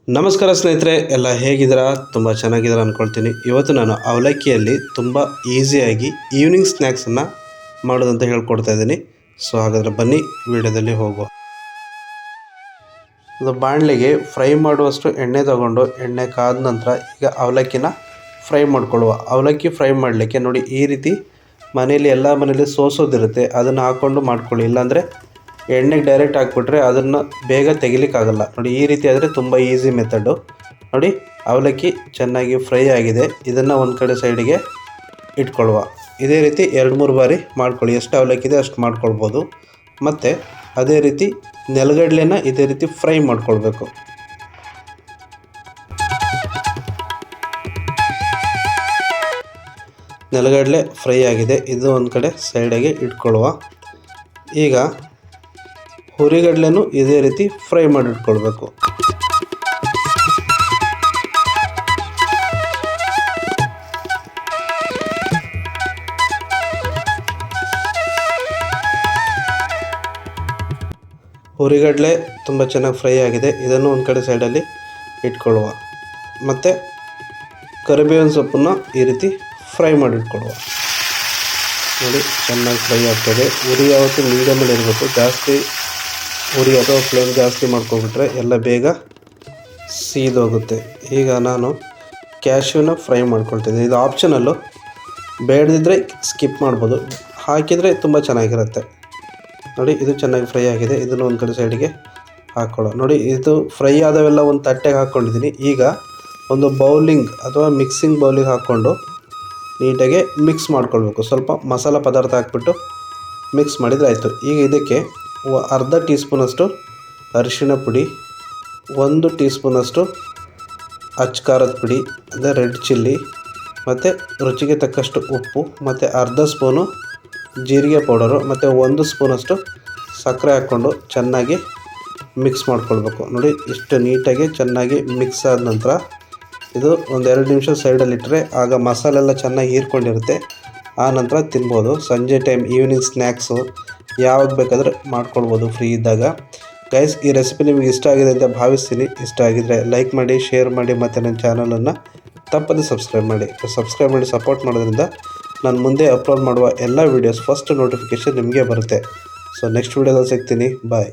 ನಮಸ್ಕಾರ ಸ್ನೇಹಿತರೆ, ಎಲ್ಲ ಹೇಗಿದ್ದೀರಾ? ತುಂಬ ಚೆನ್ನಾಗಿದ್ದೀರಾ ಅಂದ್ಕೊಳ್ತೀನಿ. ಇವತ್ತು ನಾನು ಅವಲಕ್ಕಿಯಲ್ಲಿ ತುಂಬ ಈಸಿಯಾಗಿ ಈವ್ನಿಂಗ್ ಸ್ನ್ಯಾಕ್ಸನ್ನು ಮಾಡೋದಂತ ಹೇಳ್ಕೊಡ್ತಾ ಇದ್ದೀನಿ. ಸೊ ಹಾಗಾದರೆ ಬನ್ನಿ ವಿಡಿಯೋದಲ್ಲಿ ಹೋಗುವ. ಒಂದು ಬಾಣಲೆಗೆ ಫ್ರೈ ಮಾಡುವಷ್ಟು ಎಣ್ಣೆ ತಗೊಂಡು ಎಣ್ಣೆ ಕಾದ ನಂತರ ಈಗ ಅವಲಕ್ಕಿನ ಫ್ರೈ ಮಾಡ್ಕೊಳ್ಳುವ. ಅವಲಕ್ಕಿ ಫ್ರೈ ಮಾಡಲಿಕ್ಕೆ ನೋಡಿ, ಈ ರೀತಿ ಮನೆಯಲ್ಲಿ ಎಲ್ಲ ಮನೇಲಿ ಸೋಸೋದಿರುತ್ತೆ, ಅದನ್ನು ಹಾಕ್ಕೊಂಡು ಮಾಡ್ಕೊಳ್ಳಿ. ಇಲ್ಲಾಂದರೆ ಎಣ್ಣೆಗೆ ಡೈರೆಕ್ಟ್ ಹಾಕ್ಬಿಟ್ರೆ ಅದನ್ನು ಬೇಗ ತೆಗಿಲಿಕ್ಕಾಗಲ್ಲ. ನೋಡಿ, ಈ ರೀತಿ ಆದರೆ ತುಂಬ ಈಸಿ ಮೆಥಡು. ನೋಡಿ, ಅವಲಕ್ಕಿ ಚೆನ್ನಾಗಿ ಫ್ರೈ ಆಗಿದೆ. ಇದನ್ನು ಒಂದು ಕಡೆ ಸೈಡಿಗೆ ಇಟ್ಕೊಳ್ಳುವ. ಇದೇ ರೀತಿ 2-3 ಬಾರಿ ಮಾಡ್ಕೊಳ್ಳಿ. ಎಷ್ಟು ಅವಲಕ್ಕಿ ಇದೆ ಅಷ್ಟು ಮಾಡ್ಕೊಳ್ಬೋದು. ಮತ್ತು ಅದೇ ರೀತಿ ನೆಲಗಡಲೆನ ಇದೇ ರೀತಿ ಫ್ರೈ ಮಾಡ್ಕೊಳ್ಬೇಕು. ನೆಲಗಡಲೆ ಫ್ರೈ ಆಗಿದೆ, ಇದು ಒಂದು ಕಡೆ ಸೈಡಿಗೆ ಇಟ್ಕೊಳ್ಳುವ. ಈಗ ಹುರಿಗಡಲೆನೂ ಇದೇ ರೀತಿ ಫ್ರೈ ಮಾಡಿಟ್ಕೊಳ್ಬೇಕು. ಹುರಿಗಡಲೆ ತುಂಬ ಚೆನ್ನಾಗಿ ಫ್ರೈ ಆಗಿದೆ, ಇದನ್ನು ಒಂದು ಕಡೆ ಸೈಡಲ್ಲಿ ಇಟ್ಕೊಳ್ಳುವ. ಮತ್ತು ಕರಿಬೇವಿನ ಸೊಪ್ಪನ್ನು ಈ ರೀತಿ ಫ್ರೈ ಮಾಡಿಟ್ಕೊಳ್ಳುವ. ನೋಡಿ, ಚೆನ್ನಾಗಿ ಫ್ರೈ ಆಗ್ತದೆ. ಉರಿ ಯಾವತ್ತೂ ಮೀಡಿಯಮಲ್ಲಿ ಇರಬೇಕು. ಜಾಸ್ತಿ ಉರಿ ಅಥವಾ ಫ್ಲೇಮ್ ಜಾಸ್ತಿ ಮಾಡ್ಕೊಬಿಟ್ರೆ ಎಲ್ಲ ಬೇಗ ಸೀದೋಗುತ್ತೆ. ಈಗ ನಾನು ಕ್ಯಾಶ್ಯೂನ ಫ್ರೈ ಮಾಡ್ಕೊಳ್ತಿದ್ದೀನಿ. ಇದು ಆಪ್ಷನಲ್ಲು, ಬೇಡದಿದ್ದರೆ ಸ್ಕಿಪ್ ಮಾಡ್ಬೋದು, ಹಾಕಿದರೆ ತುಂಬ ಚೆನ್ನಾಗಿರುತ್ತೆ. ನೋಡಿ, ಇದು ಚೆನ್ನಾಗಿ ಫ್ರೈ ಆಗಿದೆ. ಇದನ್ನು ಒಂದು ಕಡೆ ಸೈಡಿಗೆ ಹಾಕ್ಕೊಳ್ಳೋ. ನೋಡಿ, ಇದು ಫ್ರೈ ಆದವೆಲ್ಲ ಒಂದು ತಟ್ಟೆಗೆ ಹಾಕ್ಕೊಂಡಿದ್ದೀನಿ. ಈಗ ಒಂದು ಬೌಲಿಂಗ್ ಅಥವಾ ಮಿಕ್ಸಿಂಗ್ ಬೌಲಿಗೆ ಹಾಕ್ಕೊಂಡು ನೀಟಾಗಿ ಮಿಕ್ಸ್ ಮಾಡ್ಕೊಳ್ಬೇಕು. ಸ್ವಲ್ಪ ಮಸಾಲ ಪದಾರ್ಥ ಹಾಕ್ಬಿಟ್ಟು ಮಿಕ್ಸ್ ಮಾಡಿದರೆ ಆಯಿತು. ಈಗ ಇದಕ್ಕೆ ಅರ್ಧ ಟೀ ಸ್ಪೂನಷ್ಟು ಅರಿಶಿಣ ಪುಡಿ, 1 ಟೀ ಸ್ಪೂನಷ್ಟು ಅಚ್ಚ ಖಾರದ ಪುಡಿ ಅಂದರೆ ರೆಡ್ ಚಿಲ್ಲಿ, ಮತ್ತು ರುಚಿಗೆ ತಕ್ಕಷ್ಟು ಉಪ್ಪು, ಮತ್ತು ಅರ್ಧ ಸ್ಪೂನು ಜೀರಿಗೆ ಪೌಡರು, ಮತ್ತು 1 ಸ್ಪೂನಷ್ಟು ಸಕ್ಕರೆ ಹಾಕ್ಕೊಂಡು ಚೆನ್ನಾಗಿ ಮಿಕ್ಸ್ ಮಾಡ್ಕೊಳ್ಬೇಕು. ನೋಡಿ, ಇಷ್ಟು ನೀಟಾಗಿ ಚೆನ್ನಾಗಿ ಮಿಕ್ಸ್ ಆದ ನಂತರ ಇದು ಒಂದು 2 ನಿಮಿಷ ಸೈಡಲ್ಲಿಟ್ಟರೆ ಆಗ ಮಸಾಲೆ ಎಲ್ಲ ಚೆನ್ನಾಗಿ ಹೀರ್ಕೊಂಡಿರುತ್ತೆ. ಆ ನಂತರ ತಿನ್ಬೋದು. ಸಂಜೆ ಟೈಮ್ ಈವ್ನಿಂಗ್ ಸ್ನ್ಯಾಕ್ಸು ಯಾವಾಗ ಬೇಕಾದರೆ ಮಾಡ್ಕೊಳ್ಬೋದು ಫ್ರೀ ಇದ್ದಾಗ. ಗೈಸ್, ಈ ರೆಸಿಪಿ ನಿಮಗೆ ಇಷ್ಟ ಆಗಿದೆ ಅಂತ ಭಾವಿಸ್ತೀನಿ. ಇಷ್ಟ ಆಗಿದರೆ ಲೈಕ್ ಮಾಡಿ, ಶೇರ್ ಮಾಡಿ, ಮತ್ತು ನನ್ನ ಚಾನಲನ್ನು ತಪ್ಪದೆ ಸಬ್ಸ್ಕ್ರೈಬ್ ಮಾಡಿ ಸಪೋರ್ಟ್ ಮಾಡೋದ್ರಿಂದ ನಾನು ಮುಂದೆ ಅಪ್ಲೋಡ್ ಮಾಡುವ ಎಲ್ಲ ವೀಡಿಯೋಸ್ ಫಸ್ಟ್ ನೋಟಿಫಿಕೇಷನ್ ನಿಮಗೆ ಬರುತ್ತೆ. ಸೊ ನೆಕ್ಸ್ಟ್ ವೀಡಿಯೋದಲ್ಲಿ ಸಿಗ್ತೀನಿ. ಬಾಯ್.